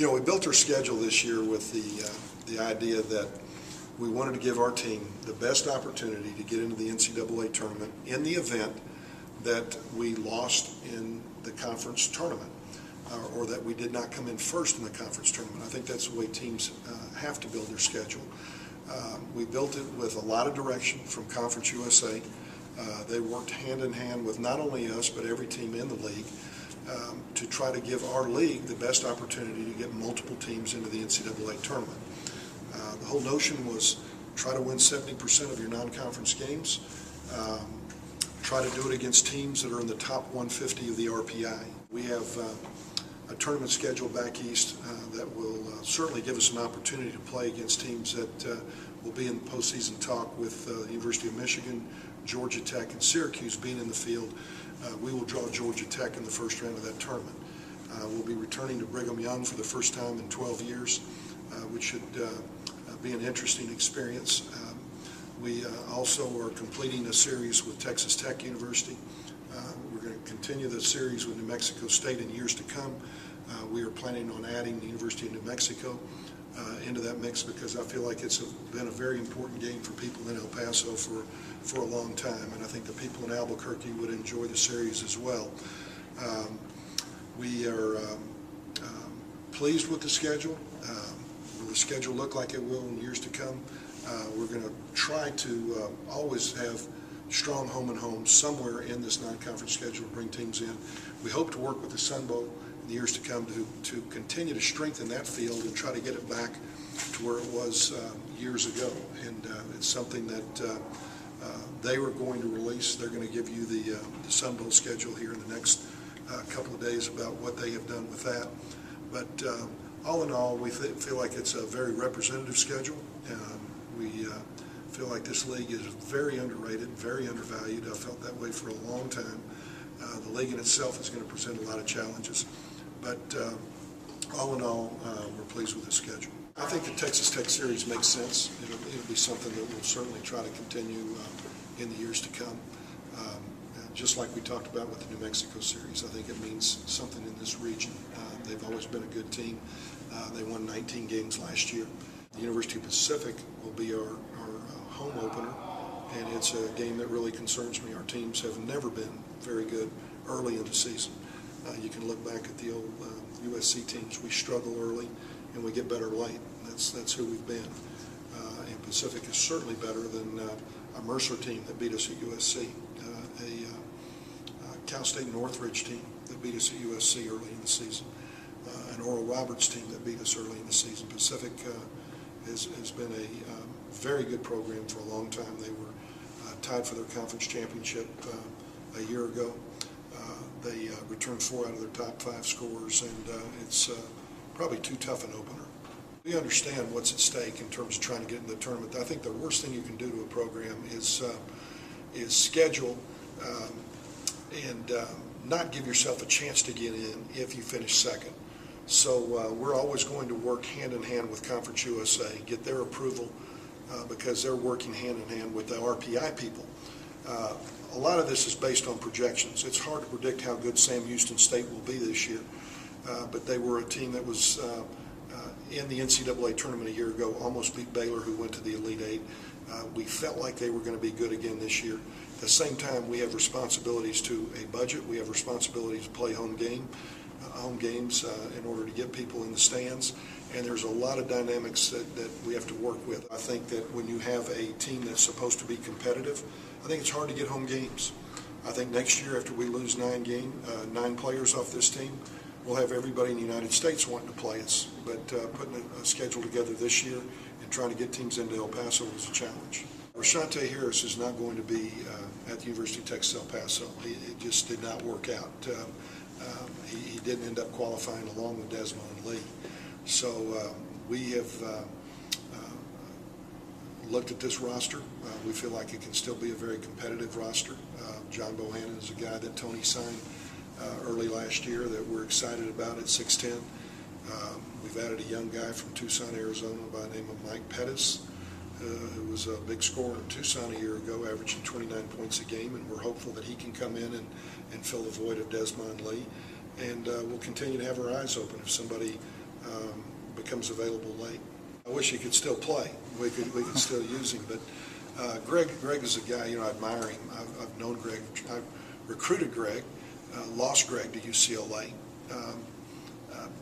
You know, we built our schedule this year with the idea that we wanted to give our team the best opportunity to get into the NCAA tournament in the event that we lost in the conference tournament or that we did not come in first in the conference tournament. I think that's the way teams have to build their schedule. We built it with a lot of direction from Conference USA. They worked hand in hand with not only us but every team in the league to try to give our league the best opportunity to get multiple teams into the NCAA tournament. The whole notion was try to win 70% of your non-conference games, try to do it against teams that are in the top 150 of the RPI. We have a tournament schedule back east that will certainly give us an opportunity to play against teams that will be in postseason talk with the University of Michigan, Georgia Tech, and Syracuse being in the field. We will draw Georgia Tech in the first round of that tournament. We'll be returning to Brigham Young for the first time in 12 years, which should be an interesting experience. We also are completing a series with Texas Tech University. We're going to continue the series with New Mexico State in years to come. We are planning on adding the University of New Mexico into that mix because I feel like it's been a very important game for people in El Paso for a long time, and I think the people in Albuquerque would enjoy the series as well. We are pleased with the schedule. Will the schedule look like it will in years to come? We're going to try to always have strong home and home somewhere in this non-conference schedule to bring teams in. We hope to work with the Sun Bowl in the years to come to continue to strengthen that field and try to get it back to where it was years ago. And it's something that they were going to release. They're going to give you the Sun Bowl schedule here in the next couple of days about what they have done with that. But all in all, we feel like it's a very representative schedule. We feel like this league is very underrated, very undervalued. I've felt that way for a long time. The league in itself is going to present a lot of challenges. But all in all, we're pleased with the schedule. I think the Texas Tech series makes sense. It'll be something that we'll certainly try to continue in the years to come. Just like we talked about with the New Mexico series, I think it means something in this region. They've always been a good team. They won 19 games last year. The University of Pacific will be our home opener, and it's a game that really concerns me. Our teams have never been very good early in the season. You can look back at the old USC teams. We struggle early, and we get better late. That's who we've been. And Pacific is certainly better than a Mercer team that beat us at USC, a Cal State Northridge team that beat us at USC early in the season, an Oral Roberts team that beat us early in the season. Pacific has been a very good program for a long time. They were tied for their conference championship a year ago. They returned 4 out of their top 5 scorers, and it's probably too tough an opener. We understand what's at stake in terms of trying to get into the tournament. I think the worst thing you can do to a program is schedule and not give yourself a chance to get in if you finish second. So we're always going to work hand in hand with Conference USA, get their approval because they're working hand in hand with the RPI people. A lot of this is based on projections. It's hard to predict how good Sam Houston State will be this year, but they were a team that was in the NCAA tournament a year ago, almost beat Baylor, who went to the Elite Eight. We felt like they were going to be good again this year. At the same time, we have responsibilities to a budget. We have responsibilities to play home games in order to get people in the stands, and there's a lot of dynamics that we have to work with. I think that when you have a team that's supposed to be competitive, I think it's hard to get home games. I think next year, after we lose 9 players off this team, we'll have everybody in the United States wanting to play us. But putting a schedule together this year and trying to get teams into El Paso was a challenge. Rashante Harris is not going to be at the University of Texas El Paso. It just did not work out. He didn't end up qualifying along with Desmond Lee. So we have looked at this roster. We feel like it can still be a very competitive roster. John Bohannon is a guy that Tony signed early last year that we're excited about at 6'10". We've added a young guy from Tucson, Arizona by the name of Mike Pettis, who was a big scorer in Tucson a year ago, averaging 29 points a game, and we're hopeful that he can come in and fill the void of Desmond Lee. And we'll continue to have our eyes open. If somebody becomes available late. I wish he could still play. We could still use him, but Greg is a guy, I admire him. I've known Greg. I recruited Greg, lost Greg to UCLA.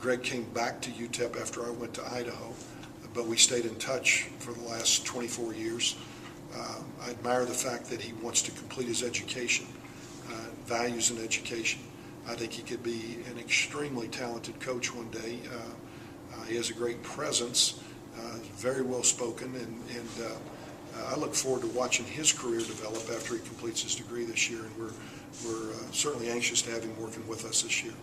Greg came back to UTEP after I went to Idaho, but we stayed in touch for the last 24 years. I admire the fact that he wants to complete his education, values in education. I think he could be an extremely talented coach one day. He has a great presence, very well spoken, and I look forward to watching his career develop after he completes his degree this year, and we're certainly anxious to have him working with us this year.